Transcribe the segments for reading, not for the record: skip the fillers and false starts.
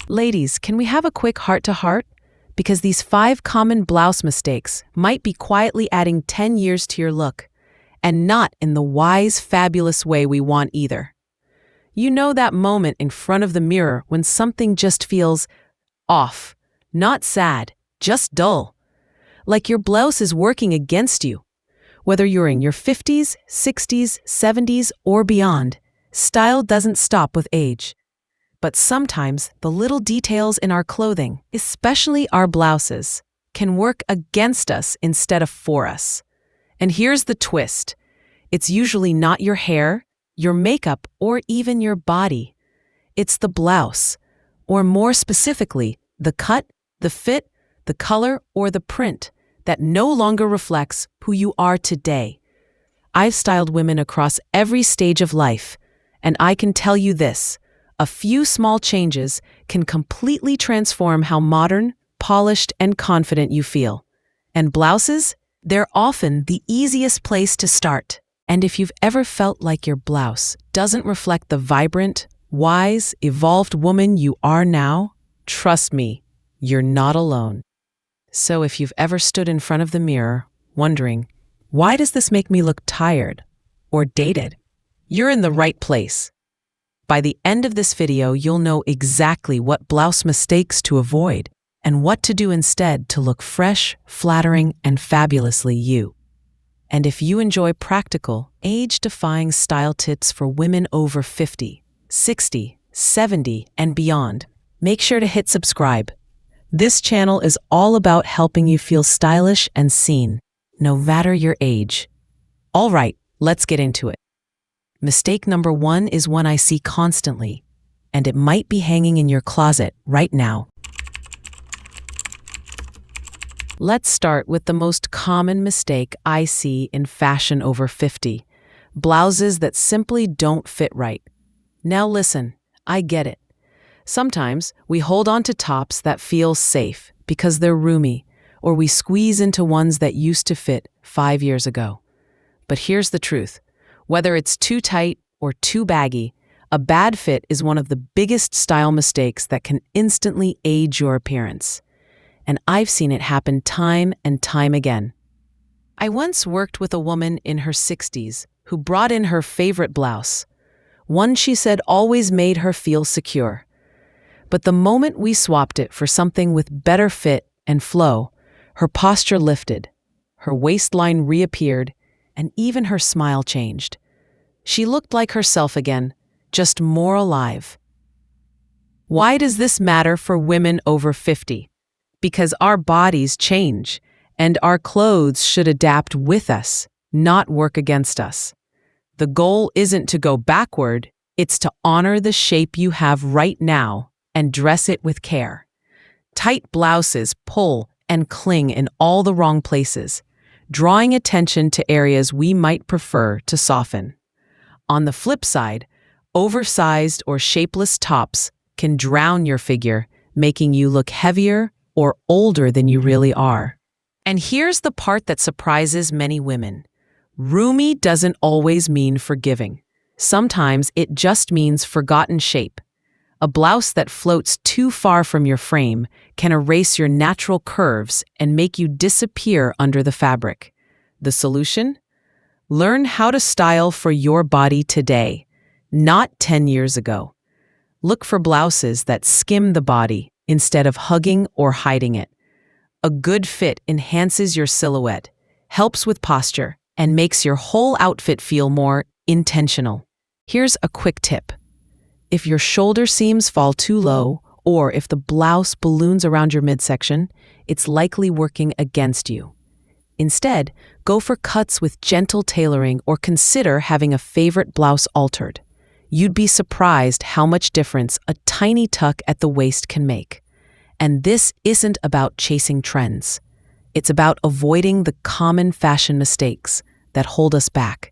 Ladies, can we have a quick heart-to-heart? Because these 5 common blouse mistakes might be quietly adding 10 years to your look, and not in the wise, fabulous way we want either. You know that moment in front of the mirror when something just feels off, not sad, just dull. Like your blouse is working against you. Whether you're in your 50s, 60s, 70s, or beyond, style doesn't stop with age. But sometimes the little details in our clothing, especially our blouses, can work against us instead of for us. And here's the twist. It's usually not your hair, your makeup, or even your body. It's the blouse, or more specifically, the cut, the fit, the color, or the print that no longer reflects who you are today. I've styled women across every stage of life, and I can tell you this. A few small changes can completely transform how modern, polished, and confident you feel. And blouses? They're often the easiest place to start. And if you've ever felt like your blouse doesn't reflect the vibrant, wise, evolved woman you are now, trust me, you're not alone. So if you've ever stood in front of the mirror wondering, why does this make me look tired or dated? You're in the right place. By the end of this video, you'll know exactly what blouse mistakes to avoid and what to do instead to look fresh, flattering, and fabulously you. And if you enjoy practical, age-defying style tips for women over 50, 60, 70, and beyond, make sure to hit subscribe. This channel is all about helping you feel stylish and seen, no matter your age. All right, let's get into it. Mistake number 1 is one I see constantly, and it might be hanging in your closet right now. Let's start with the most common mistake I see in fashion over 50, blouses that simply don't fit right. Now listen, I get it. Sometimes we hold on to tops that feel safe because they're roomy, or we squeeze into ones that used to fit 5 years ago. But here's the truth. Whether it's too tight or too baggy, a bad fit is one of the biggest style mistakes that can instantly age your appearance. And I've seen it happen time and time again. I once worked with a woman in her 60s who brought in her favorite blouse, one she said always made her feel secure. But the moment we swapped it for something with better fit and flow, her posture lifted, her waistline reappeared, and even her smile changed. She looked like herself again, just more alive. Why does this matter for women over 50? Because our bodies change, and our clothes should adapt with us, not work against us. The goal isn't to go backward, it's to honor the shape you have right now and dress it with care. Tight blouses pull and cling in all the wrong places, drawing attention to areas we might prefer to soften. On the flip side, oversized or shapeless tops can drown your figure, making you look heavier or older than you really are. And here's the part that surprises many women. Roomy doesn't always mean forgiving. Sometimes it just means forgotten shape. A blouse that floats too far from your frame can erase your natural curves and make you disappear under the fabric. The solution? Learn how to style for your body today, not 10 years ago. Look for blouses that skim the body instead of hugging or hiding it. A good fit enhances your silhouette, helps with posture, and makes your whole outfit feel more intentional. Here's a quick tip. If your shoulder seams fall too low, or if the blouse balloons around your midsection, it's likely working against you. Instead, go for cuts with gentle tailoring or consider having a favorite blouse altered. You'd be surprised how much difference a tiny tuck at the waist can make. And this isn't about chasing trends. It's about avoiding the common fashion mistakes that hold us back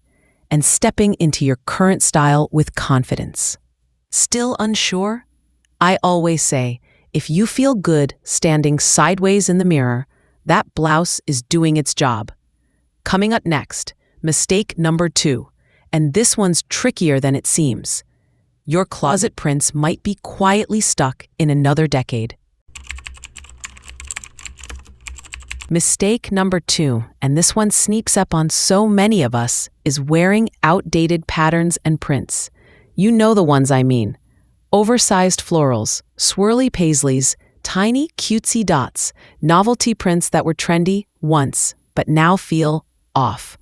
and stepping into your current style with confidence. Still unsure? I always say, if you feel good standing sideways in the mirror, that blouse is doing its job. Coming up next, mistake number 2, and this one's trickier than it seems. your closet prints might be quietly stuck in another decade. Mistake number 2, and this one sneaks up on so many of us, is wearing outdated patterns and prints. You know the ones I mean. Oversized florals, swirly paisleys, tiny cutesy dots, novelty prints that were trendy once, but now feel off.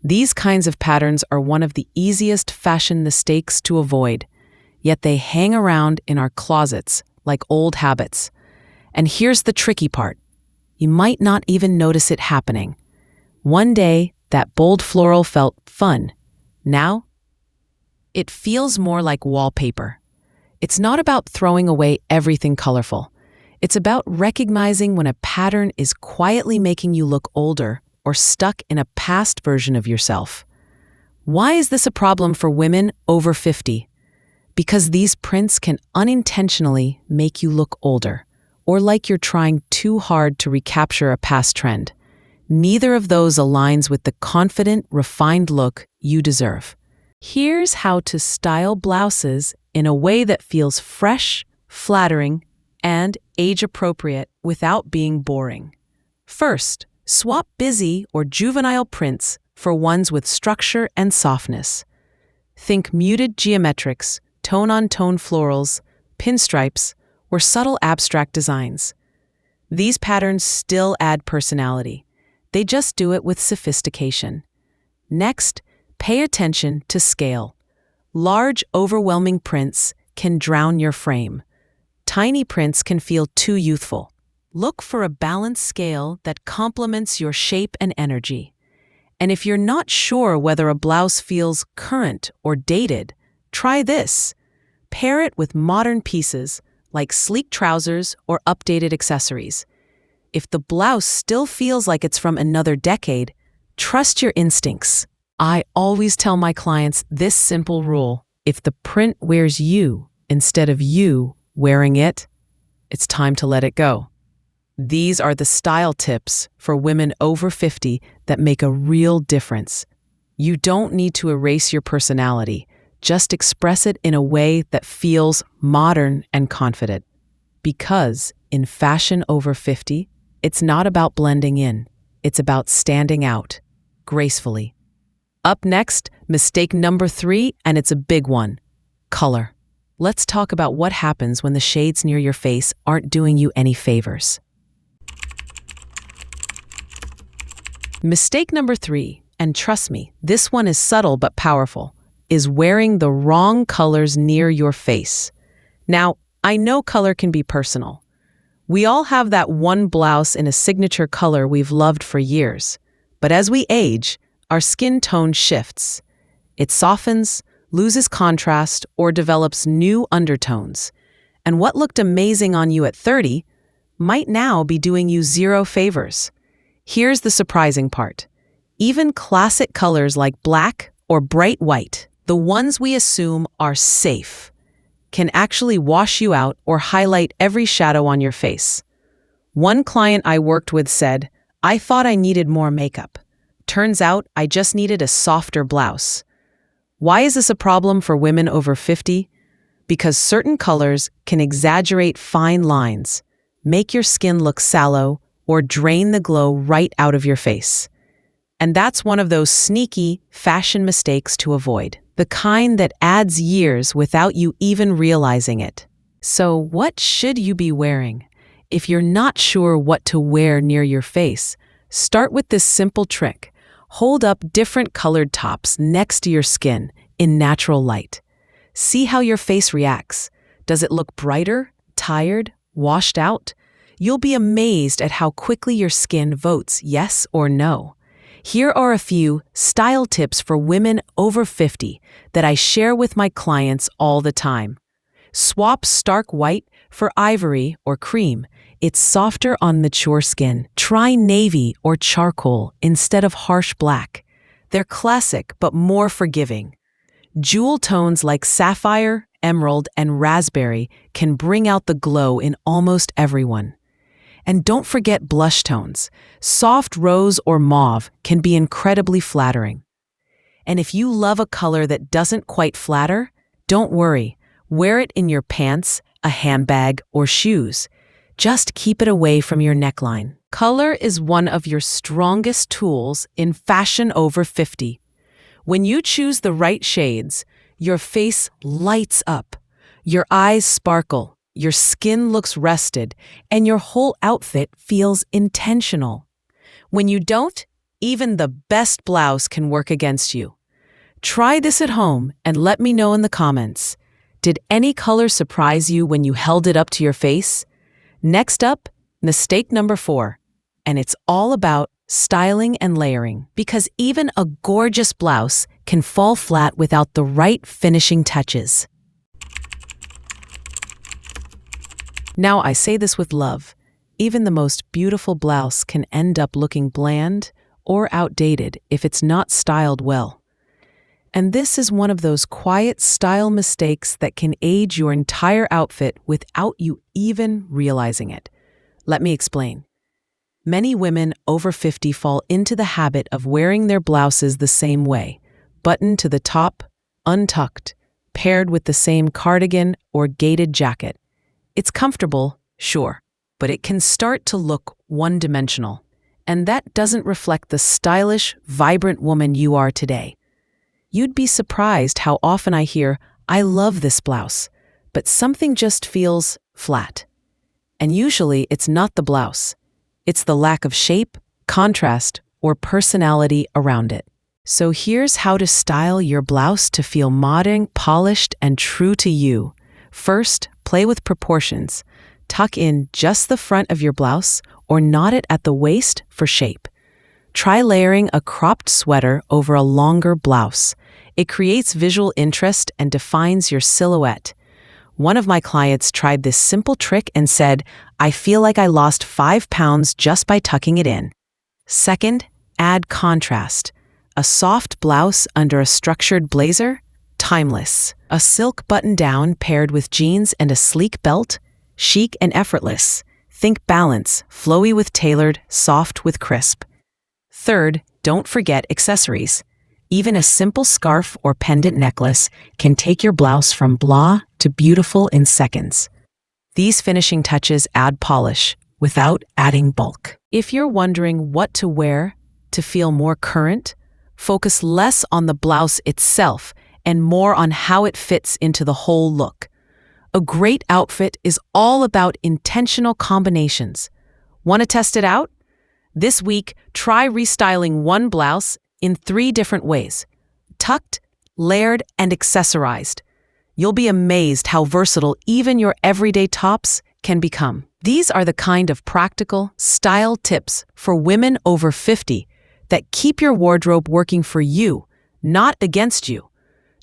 These kinds of patterns are one of the easiest fashion mistakes to avoid, yet they hang around in our closets like old habits. And here's the tricky part. You might not even notice it happening. One day, that bold floral felt fun. Now, it feels more like wallpaper. It's not about throwing away everything colorful. It's about recognizing when a pattern is quietly making you look older or stuck in a past version of yourself. Why is this a problem for women over 50? Because these prints can unintentionally make you look older, or like you're trying too hard to recapture a past trend. Neither of those aligns with the confident, refined look you deserve. Here's how to style blouses in a way that feels fresh, flattering, and age-appropriate without being boring. First, swap busy or juvenile prints for ones with structure and softness. Think muted geometrics, tone-on-tone florals, pinstripes, or subtle abstract designs. These patterns still add personality. They just do it with sophistication. Next, pay attention to scale. Large, overwhelming prints can drown your frame. Tiny prints can feel too youthful. Look for a balanced scale that complements your shape and energy. And if you're not sure whether a blouse feels current or dated, try this. Pair it with modern pieces like sleek trousers or updated accessories. If the blouse still feels like it's from another decade, trust your instincts. I always tell my clients this simple rule: if the print wears you instead of you wearing it, it's time to let it go. These are the style tips for women over 50 that make a real difference. You don't need to erase your personality. Just express it in a way that feels modern and confident. Because in fashion over 50, it's not about blending in. It's about standing out gracefully. Up next, mistake number 3, and it's a big one: color. Let's talk about what happens when the shades near your face aren't doing you any favors. Mistake number 3, and trust me, this one is subtle but powerful, is wearing the wrong colors near your face. Now, I know color can be personal. We all have that one blouse in a signature color we've loved for years. But as we age, our skin tone shifts. It softens, loses contrast, or develops new undertones. And what looked amazing on you at 30 might now be doing you zero favors. Here's the surprising part. Even classic colors like black or bright white, the ones we assume are safe, can actually wash you out or highlight every shadow on your face. One client I worked with said, "I thought I needed more makeup. Turns out I just needed a softer blouse." Why is this a problem for women over 50? Because certain colors can exaggerate fine lines, make your skin look sallow, or drain the glow right out of your face. And that's one of those sneaky fashion mistakes to avoid, the kind that adds years without you even realizing it. So what should you be wearing? If you're not sure what to wear near your face, start with this simple trick. Hold up different colored tops next to your skin in natural light. See how your face reacts. Does it look brighter, tired, washed out? You'll be amazed at how quickly your skin votes yes or no. Here are a few style tips for women over 50 that I share with my clients all the time. Swap stark white for ivory or cream. It's softer on mature skin. Try navy or charcoal instead of harsh black. They're classic but more forgiving. Jewel tones like sapphire, emerald, and raspberry can bring out the glow in almost everyone. And don't forget blush tones. Soft rose or mauve can be incredibly flattering. And if you love a color that doesn't quite flatter, Don't worry, wear it in your pants, a handbag, or shoes. Just keep it away from your neckline. Color is one of your strongest tools in fashion over 50. When you choose the right shades, your face lights up, your eyes sparkle, your skin looks rested, and your whole outfit feels intentional. When you don't, even the best blouse can work against you. Try this at home and let me know in the comments. Did any color surprise you when you held it up to your face? Next up, mistake number 4. And it's all about styling and layering, because even a gorgeous blouse can fall flat without the right finishing touches. Now, I say this with love. Even the most beautiful blouse can end up looking bland or outdated if it's not styled well. And this is one of those quiet style mistakes that can age your entire outfit without you even realizing it. Let me explain. Many women over 50 fall into the habit of wearing their blouses the same way, buttoned to the top, untucked, paired with the same cardigan or gated jacket. It's comfortable, sure, but it can start to look one-dimensional, and that doesn't reflect the stylish, vibrant woman you are today. You'd be surprised how often I hear, "I love this blouse," but something just feels flat. And usually it's not the blouse. It's the lack of shape, contrast, or personality around it. So here's how to style your blouse to feel modern, polished, and true to you. First, play with proportions. Tuck in just the front of your blouse or knot it at the waist for shape. Try layering a cropped sweater over a longer blouse. It creates visual interest and defines your silhouette. One of my clients tried this simple trick and said, "I feel like I lost 5 pounds just by tucking it in." Second, add contrast. A soft blouse under a structured blazer? Timeless. A silk button-down paired with jeans and a sleek belt? Chic and effortless. Think balance, flowy with tailored, soft with crisp. Third, don't forget accessories. Even a simple scarf or pendant necklace can take your blouse from blah to beautiful in seconds. These finishing touches add polish without adding bulk. If you're wondering what to wear to feel more current, focus less on the blouse itself and more on how it fits into the whole look. A great outfit is all about intentional combinations. Want to test it out? This week, try restyling one blouse in 3 different ways: tucked, layered, and accessorized. You'll be amazed how versatile even your everyday tops can become. These are the kind of practical, style tips for women over 50 that keep your wardrobe working for you, not against you.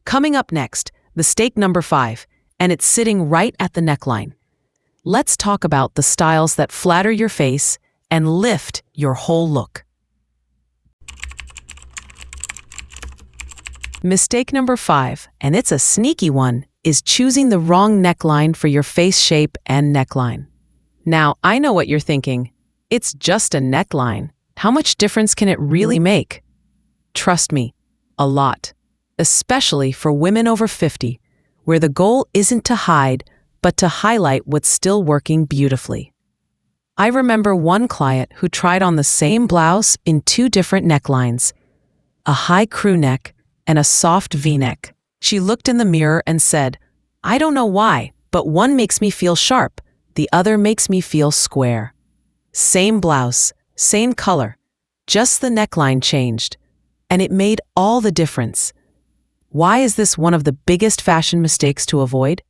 Coming up next, mistake number 5, and it's sitting right at the neckline. Let's talk about the styles that flatter your face and lift your whole look. Mistake number 5, and it's a sneaky one, is choosing the wrong neckline for your face shape and neckline. Now, I know what you're thinking. It's just a neckline. How much difference can it really make? Trust me, a lot. Especially for women over 50, where the goal isn't to hide, but to highlight what's still working beautifully. I remember one client who tried on the same blouse in 2 different necklines, a high crew neck and a soft V-neck. She looked in the mirror and said, "I don't know why, but one makes me feel sharp, the other makes me feel square." Same blouse, same color, just the neckline changed, and it made all the difference. Why is this one of the biggest fashion mistakes to avoid?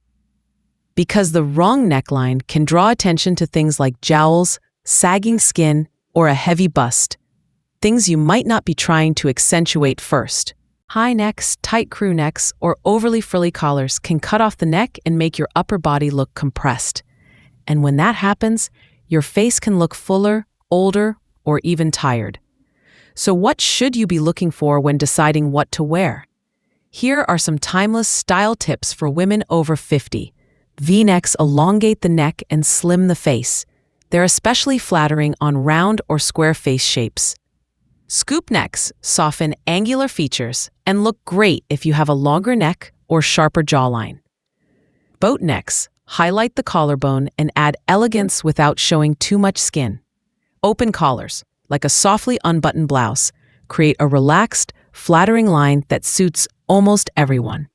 Because the wrong neckline can draw attention to things like jowls, sagging skin, or a heavy bust, things you might not be trying to accentuate first. High necks, tight crew necks, or overly frilly collars can cut off the neck and make your upper body look compressed. And when that happens, your face can look fuller, older, or even tired. So what should you be looking for when deciding what to wear? Here are some timeless style tips for women over 50. V-necks elongate the neck and slim the face. They're especially flattering on round or square face shapes. Scoop necks soften angular features and look great if you have a longer neck or sharper jawline. Boat necks highlight the collarbone and add elegance without showing too much skin. Open collars, like a softly unbuttoned blouse, create a relaxed, flattering line that suits almost everyone.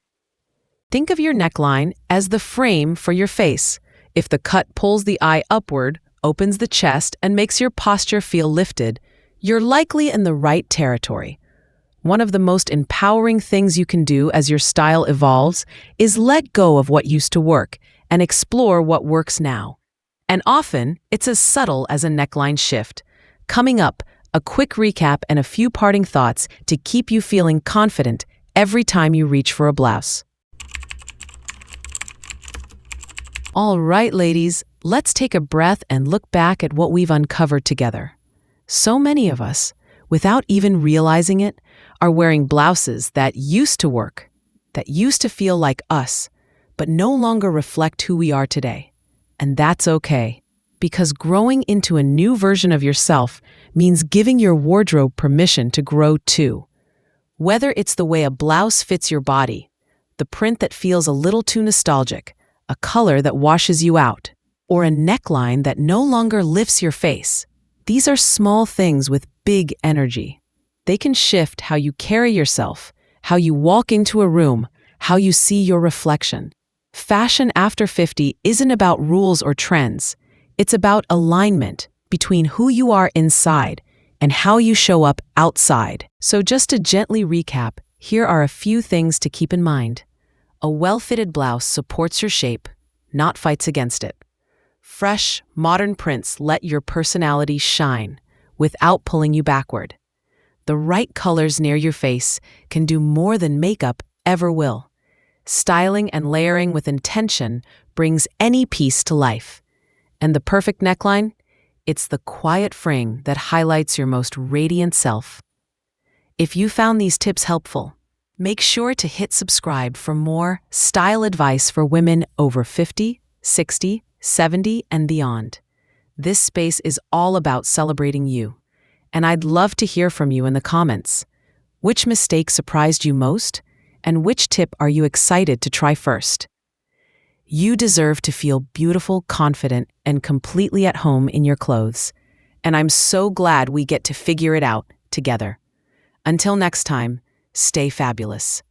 Think of your neckline as the frame for your face. If the cut pulls the eye upward, opens the chest, and makes your posture feel lifted, you're likely in the right territory. One of the most empowering things you can do as your style evolves is let go of what used to work and explore what works now. And often, it's as subtle as a neckline shift. Coming up, a quick recap and a few parting thoughts to keep you feeling confident every time you reach for a blouse. All right, ladies, let's take a breath and look back at what we've uncovered together. So many of us, without even realizing it, are wearing blouses that used to work, that used to feel like us, but no longer reflect who we are today. And that's okay, because growing into a new version of yourself means giving your wardrobe permission to grow too. Whether it's the way a blouse fits your body, the print that feels a little too nostalgic, a color that washes you out, or a neckline that no longer lifts your face, these are small things with big energy. They can shift how you carry yourself, how you walk into a room, how you see your reflection. Fashion after 50 isn't about rules or trends. It's about alignment between who you are inside and how you show up outside. So just to gently recap, here are a few things to keep in mind. A well-fitted blouse supports your shape, not fights against it. Fresh, modern prints let your personality shine without pulling you backward. The right colors near your face can do more than makeup ever will. Styling and layering with intention brings any piece to life. And the perfect neckline? It's the quiet frame that highlights your most radiant self. If you found these tips helpful, make sure to hit subscribe for more style advice for women over 50, 60, 70, and beyond. This space is all about celebrating you, and I'd love to hear from you in the comments. Which mistake surprised you most, and which tip are you excited to try first? You deserve to feel beautiful, confident, and completely at home in your clothes, and I'm so glad we get to figure it out together. Until next time, stay fabulous.